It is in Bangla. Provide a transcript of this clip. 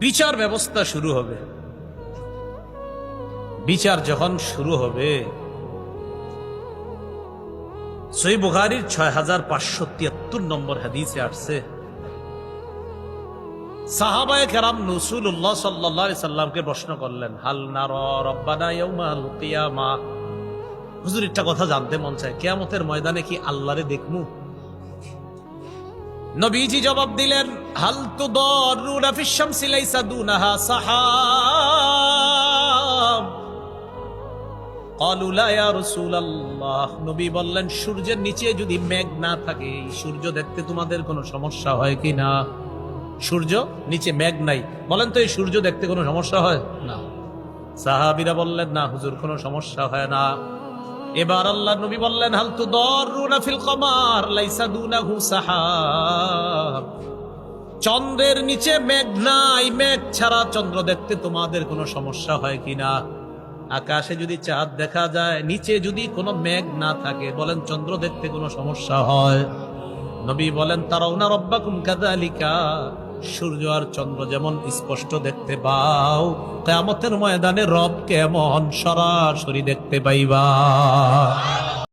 বিচার ব্যবস্থা শুরু হবে। বিচার যখন শুরু হবে, সহিহ বুখারীর 6573 নম্বর হাদিসে আসছে, সাহাবায়ে কেরাম রাসূলুল্লাহ সাল্লাল্লাহু আলাইহি সাল্লামকে প্রশ্ন করলেন, হাল নারা রাব্বানা ইয়াউমাল কিয়ামা। হুজুর, একটা কথা জানতে মন চায়, কিয়ামতের ময়দানে কি আল্লাহরে দেখমু? নবীজি জবাব দিলেন, হাল তুদারুনা ফিশ শামসি লাইসা দুনাহা সাহাব। ক্বালু লা ইয়া রাসূলুল্লাহ। নবী বললেন, সূর্যের নিচে যদি মেঘ না থাকে, সূর্য দেখতে তোমাদের কোনো সমস্যা হয় কি না? সূর্য নিচে মেঘ নাই, বলেন তো এই সূর্য দেখতে কোনো সমস্যা হয় না? সাহাবীরা বললেন, না হুজুর, কোনো সমস্যা হয় না। এবার আল্লাহ নবী বললেন, হাল তুদারুনা ফিল কমার লাইসা দুনাহু সাহাব। চন্দ্রের নিচে মেঘ নাই, মেঘ ছাড়া চন্দ্র দেখতে তোমাদের কোনো সমস্যা হয় কিনা? আকাশে যদি চাঁদ দেখা যায়, নিচে যদি কোনো মেঘ না থাকে, বলেন চন্দ্র দেখতে কোনো সমস্যা হয়? নবী বলেন, তারাউনা রাব্বাকুম কাযালিকা। সূর্য আর চন্দ্র যেমন স্পষ্ট দেখতে পাও, কিয়ামতের ময়দানে রব কেমন সরাসরি দেখতে পাইবা।